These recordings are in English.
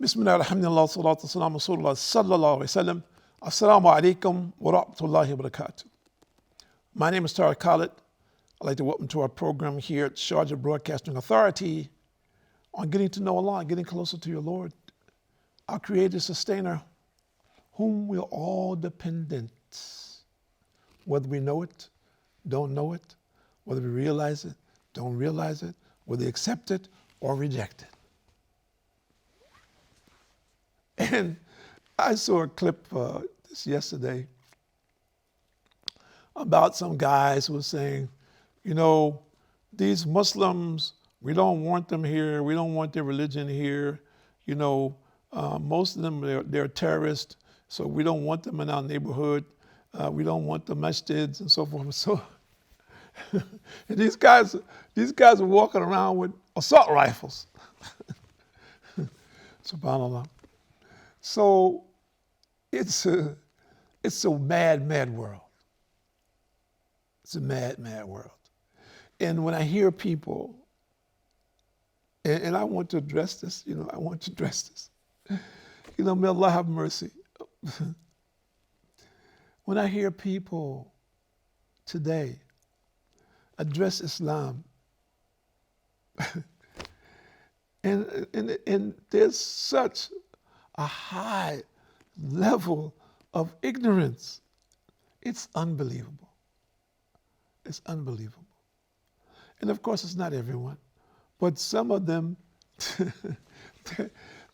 Bismillah, alhamdulillah, salatu wassalamu rasulullah sallallahu alayhi wa sallam. Assalamu alaikum wa rahmatullahi wa barakatuh. My name is Tariq Khalid. I'd like to welcome to our program here at Sharjah Broadcasting Authority on getting to know Allah, getting closer to your Lord, our Creator, Sustainer, whom we're all dependent, whether we know it, don't know it, whether we realize it, don't realize it, whether we accept it or reject it. And I saw a clip this yesterday about some guys who were saying, you know, these Muslims, we don't want them here. We don't want their religion here. You know, most of them, they're terrorists, so we don't want them in our neighborhood. We don't want the masjids and so forth. So and these guys are walking around with assault rifles. SubhanAllah. So it's a mad, mad world. It's a mad, mad world. And when I hear people, and I want to address this, may Allah have mercy. When I hear people today address Islam, and there's such a high level of ignorance. It's unbelievable. It's unbelievable. And of course, it's not everyone, but some of them,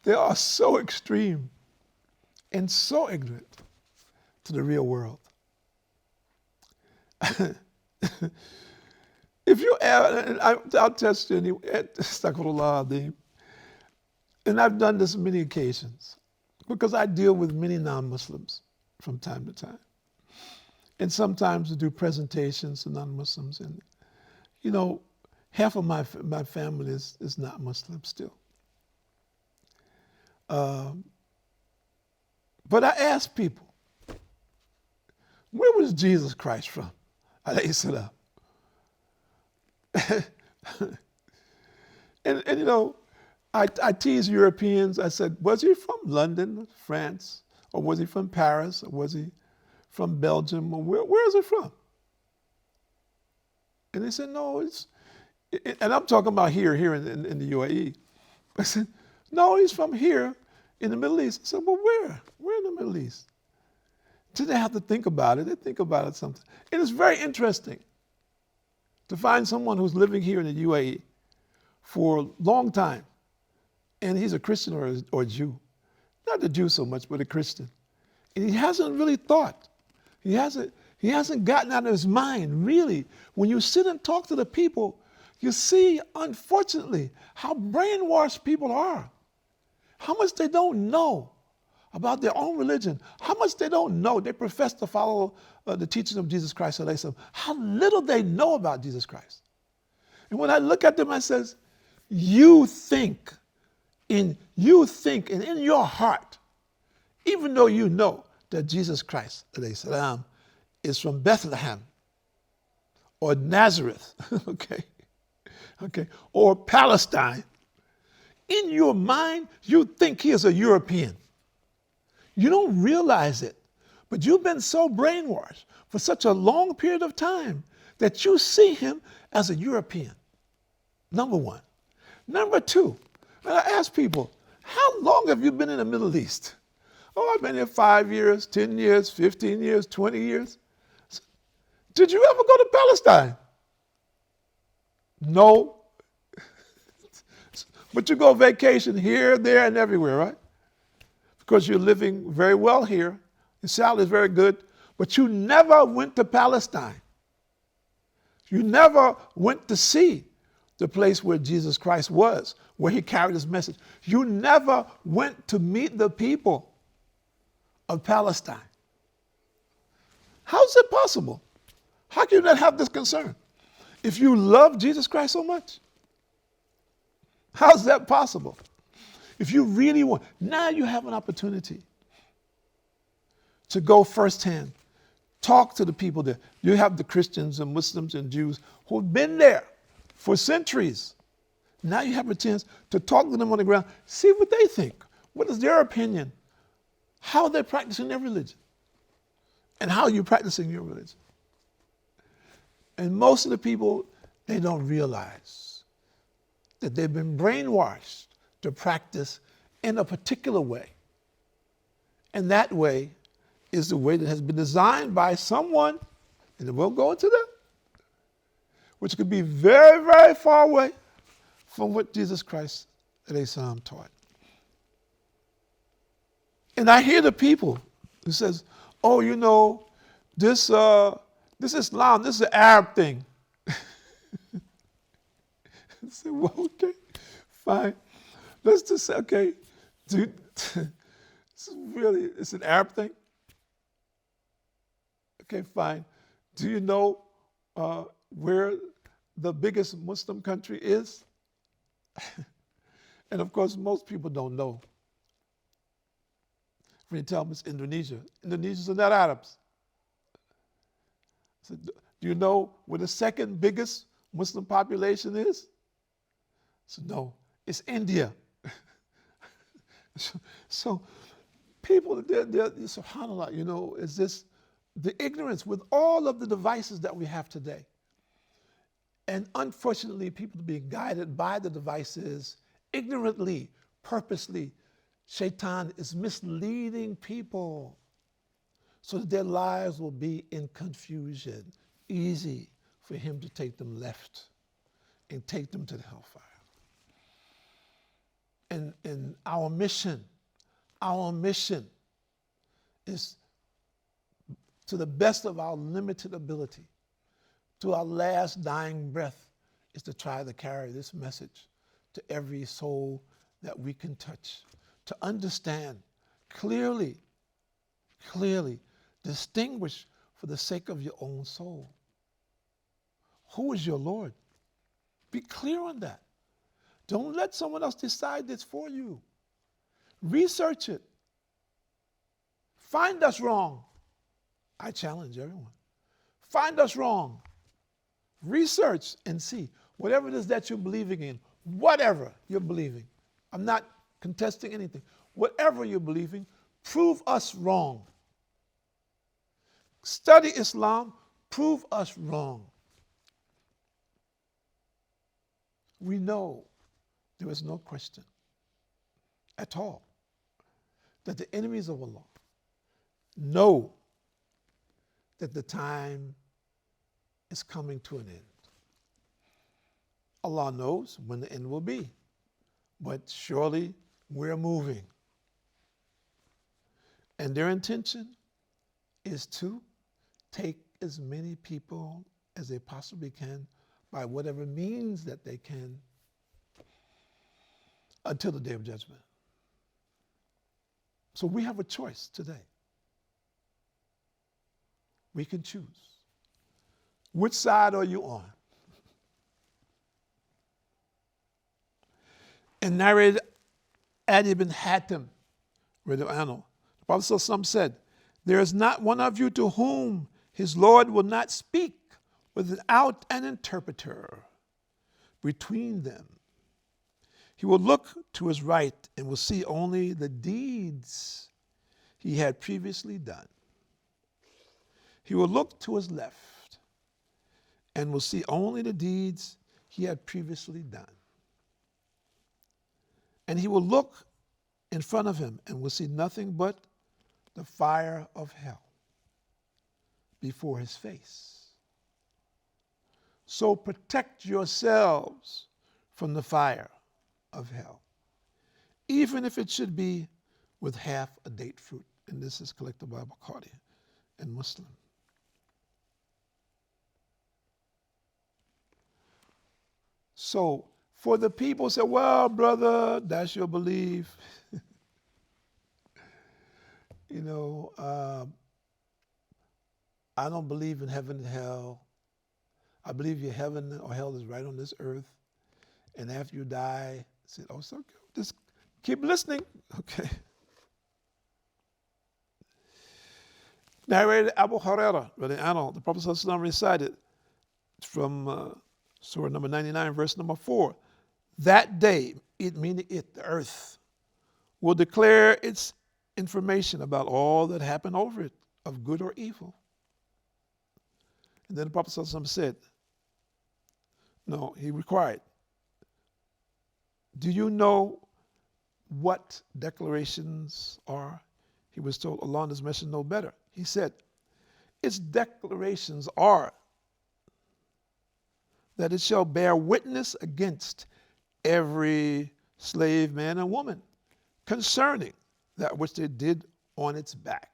they are so extreme and so ignorant to the real world. If you add, I'll test you, astaghfirullah, and I've done this on many occasions because I deal with many non-Muslims from time to time. And sometimes I do presentations to non-Muslims, and half of my family is not Muslim still. But I ask people, where was Jesus Christ from? Alayhi salam. And I tease Europeans. I said, was he from London, France? Or was he from Paris? Or was he from Belgium? Or where is he from? And they said, no, and I'm talking about here in the UAE. I said, no, he's from here in the Middle East. I said, well, where? Where in the Middle East? Did they have to think about it? They think about it sometimes. And it's very interesting to find someone who's living here in the UAE for a long time, and he's a Christian or a Jew. Not a Jew so much, but a Christian. And he hasn't really thought. He hasn't gotten out of his mind, really. When you sit and talk to the people, you see, unfortunately, how brainwashed people are. How much they don't know about their own religion. How much they don't know. They profess to follow the teachings of Jesus Christ. How little they know about Jesus Christ. And when I look at them, I says, you think, and in your heart, even though you know that Jesus Christ salam, is from Bethlehem or Nazareth, okay, or Palestine, in your mind, you think he is a European. You don't realize it, but you've been so brainwashed for such a long period of time that you see him as a European, number one. Number two, and I ask people, how long have you been in the Middle East? Oh, I've been here 5 years, 10 years, 15 years, 20 years. Did you ever go to Palestine? No. But you go vacation here, there, and everywhere, right? Because you're living very well here. Your salary is very good. But you never went to Palestine. You never went to see the place where Jesus Christ was, where he carried his message. You never went to meet the people of Palestine. How is it possible? How can you not have this concern? If you love Jesus Christ so much, how is that possible? If you really want, now you have an opportunity to go firsthand, talk to the people there. You have the Christians and Muslims and Jews who've been there for centuries. Now you have a chance to talk to them on the ground, see what they think. What is their opinion? How they're practicing their religion. And how you're practicing your religion. And most of the people, they don't realize that they've been brainwashed to practice in a particular way. And that way is the way that has been designed by someone, and we'll go into that, which could be very, very far away from what Jesus Christ taught. And I hear the people who says, oh, you know, this Islam, this is an Arab thing. I said, well, okay, fine. Let's just say, okay, dude, it's an Arab thing? Okay, fine. Do you know where the biggest Muslim country is? And of course, most people don't know. When you tell them it's Indonesia, Indonesians are not Arabs. I said, do you know where the second biggest Muslim population is? I said, no, it's India. So people, they're subhanAllah, you know, is this the ignorance with all of the devices that we have today. And unfortunately, people are being guided by the devices ignorantly, purposely. Shaitan is misleading people so that their lives will be in confusion. Easy for him to take them left and take them to the hellfire. And our mission is, to the best of our limited ability, to our last dying breath, is to try to carry this message to every soul that we can touch, to understand clearly, distinguish for the sake of your own soul. Who is your Lord? Be clear on that. Don't let someone else decide this for you. Research it. Find us wrong. I challenge everyone. Find us wrong. Research and see. Whatever it is that you're believing in, whatever you're believing. I'm not contesting anything. Whatever you're believing, prove us wrong. Study Islam, prove us wrong. We know there is no question at all that the enemies of Allah know that the time is coming to an end. Allah knows when the end will be, but surely we're moving. And their intention is to take as many people as they possibly can by whatever means that they can until the day of judgment. So we have a choice today. We can choose. Which side are you on? And narrated Adi ibn Hatim, the Prophet ﷺ said, there is not one of you to whom his Lord will not speak without an interpreter between them. He will look to his right and will see only the deeds he had previously done. He will look to his left and will see only the deeds he had previously done. And he will look in front of him and will see nothing but the fire of hell before his face. So protect yourselves from the fire of hell, even if it should be with half a date fruit. And this is collected by Bukhari and Muslim. So for the people who say, well, brother, that's your belief. You know, I don't believe in heaven and hell. I believe your heaven or hell is right on this earth. And after you die, say, oh, so just keep listening. Okay. Narrated Abu Hurairah, the Prophet ﷺ recited from Surah number 99, verse number 4. That day, it meaning it, the earth, will declare its information about all that happened over it, of good or evil. And then the Prophet ﷺ said, no, he required, do you know what declarations are? He was told, Allah and His Messenger know better. He said, its declarations are that it shall bear witness against every slave, man and woman, concerning that which they did on its back.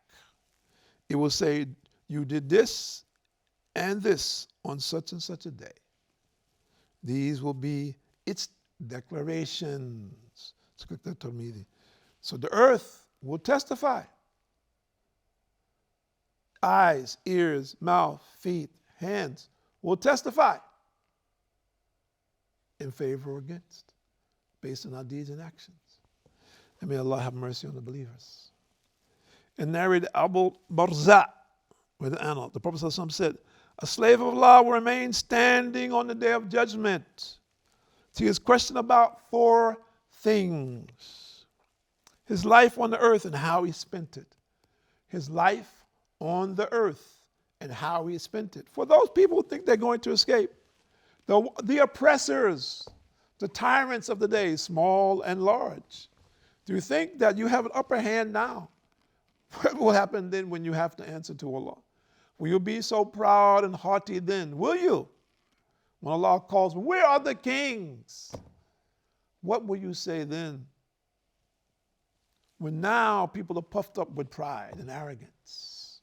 It will say, you did this and this on such and such a day. These will be its declarations. So the earth will testify. Eyes, ears, mouth, feet, hands will testify in favor or against, based on our deeds and actions. And may Allah have mercy on the believers. And narrated Abu Barza with an the Prophet ﷺ said, a slave of Allah will remain standing on the day of judgment. He is questioned about 4 things. His life on the earth and how he spent it. His life on the earth and how he spent it. For those people who think they're going to escape, the oppressors, the tyrants of the day, small and large. Do you think that you have an upper hand now? What will happen then when you have to answer to Allah? Will you be so proud and haughty then? Will you? When Allah calls, where are the kings? What will you say then? When now people are puffed up with pride and arrogance.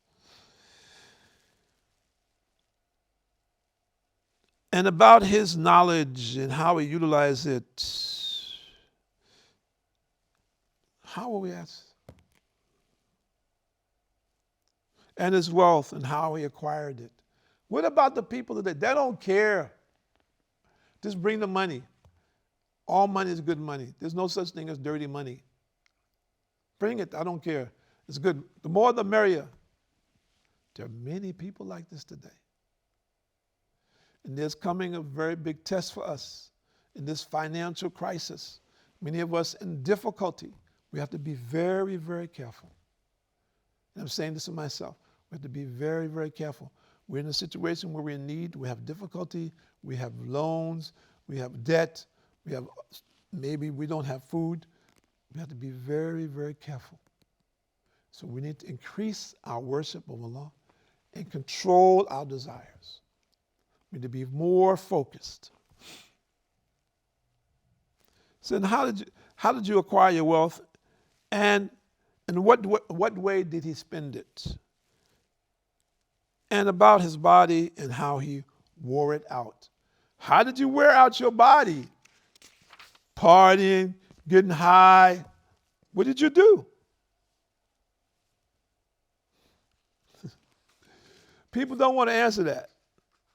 And about his knowledge and how he utilized it, how will we ask? And his wealth and how he acquired it. What about the people today? They don't care. Just bring the money. All money is good money. There's no such thing as dirty money. Bring it. I don't care. It's good. The more the merrier. There are many people like this today. And there's coming a very big test for us in this financial crisis. Many of us in difficulty. We have to be very, very careful. And I'm saying this to myself. We have to be very, very careful. We're in a situation where we're in need. We have difficulty. We have loans. We have debt. Maybe we don't have food. We have to be very, very careful. So we need to increase our worship of Allah and control our desires. We need to be more focused. So then how did you acquire your wealth? And in what way did he spend it? And about his body and how he wore it out. How did you wear out your body? Partying, getting high. What did you do? People don't want to answer that.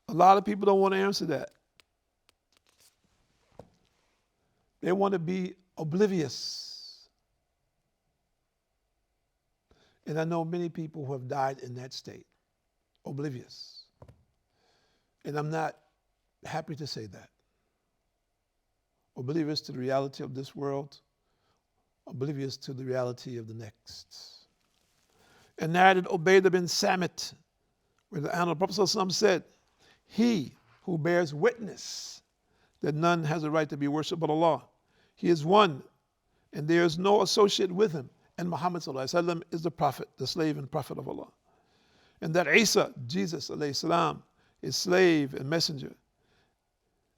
A lot of people don't want to answer that. They want to be oblivious. And I know many people who have died in that state, oblivious. And I'm not happy to say that. Oblivious to the reality of this world, oblivious to the reality of the next. And narrated Ubaidah bin Samit, where the Prophet ﷺ said, he who bears witness that none has a right to be worshipped but Allah, he is one, and there is no associate with him. And Muhammad ﷺ is the prophet, the slave and prophet of Allah. And that Isa, Jesus ﷺ, is slave and messenger.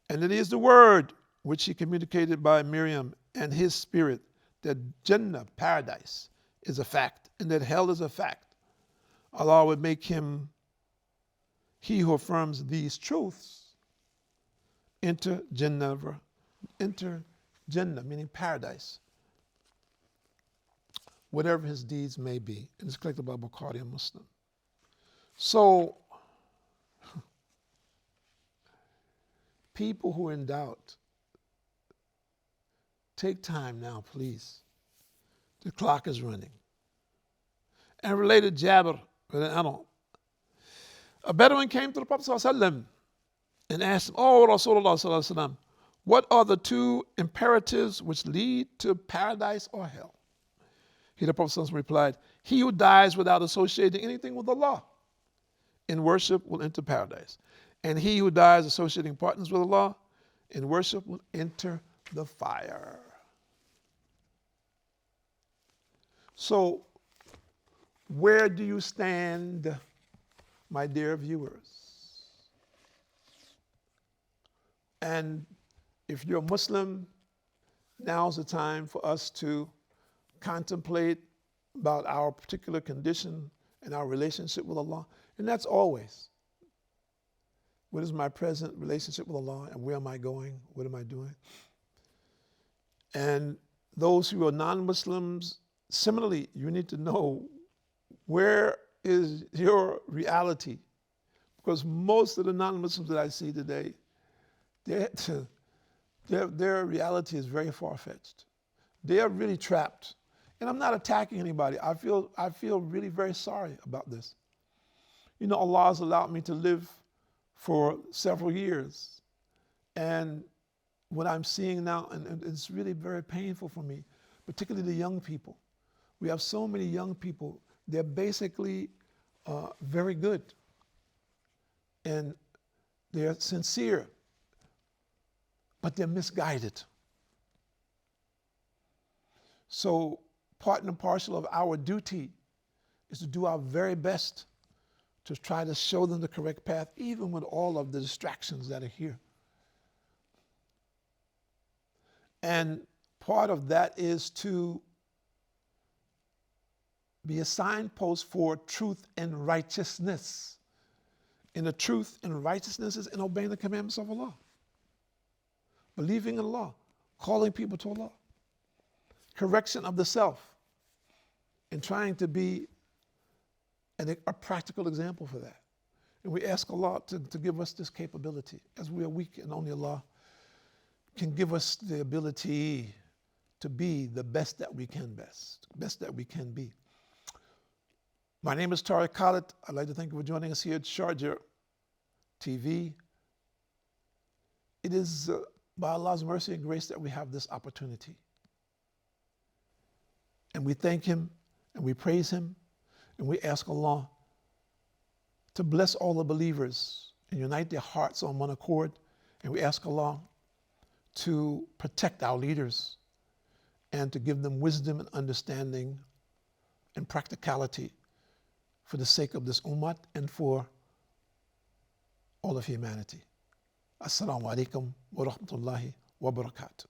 And that he is the word which he communicated by Miriam and his spirit, that Jannah, paradise, is a fact, and that hell is a fact. Allah would make him, he who affirms these truths, enter Jannah, meaning paradise, whatever his deeds may be. And it's collected by Bukhari and Muslim. So, people who are in doubt, take time now, please. The clock is running. And related Jabir, a Bedouin came to the Prophet ﷺ and asked him, "Oh, Rasulullah ﷺ, what are the 2 imperatives which lead to paradise or hell?" He, the Prophet ﷺ, replied, he who dies without associating anything with Allah in worship will enter paradise. And he who dies associating partners with Allah in worship will enter the fire. So, where do you stand, my dear viewers? And if you're a Muslim, now's the time for us to contemplate about our particular condition and our relationship with Allah. And that's always. What is my present relationship with Allah, and where am I going? What am I doing? And those who are non-Muslims, similarly, you need to know where is your reality. Because most of the non-Muslims that I see today, their reality is very far-fetched. They are really trapped. And I'm not attacking anybody. I feel really very sorry about this. You know, Allah has allowed me to live for several years. And what I'm seeing now, and it's really very painful for me, particularly the young people. We have so many young people, they're basically very good. And they're sincere, but they're misguided. So part and parcel of our duty is to do our very best to try to show them the correct path, even with all of the distractions that are here. And part of that is to be a signpost for truth and righteousness. And the truth and righteousness is in obeying the commandments of Allah, believing in Allah, calling people to Allah, correction of the self, and trying to be a practical example for that. And we ask Allah to give us this capability, as we are weak and only Allah can give us the ability to be the best that we can best that we can be. My name is Tariq Khalid. I'd like to thank you for joining us here at Sharjah TV. It is by Allah's mercy and grace that we have this opportunity. And we thank Him and we praise Him and we ask Allah to bless all the believers and unite their hearts on one accord. And we ask Allah to protect our leaders and to give them wisdom and understanding and practicality for the sake of this ummah and for all of humanity. Assalamu alaikum wa rahmatullahi wa barakatuh.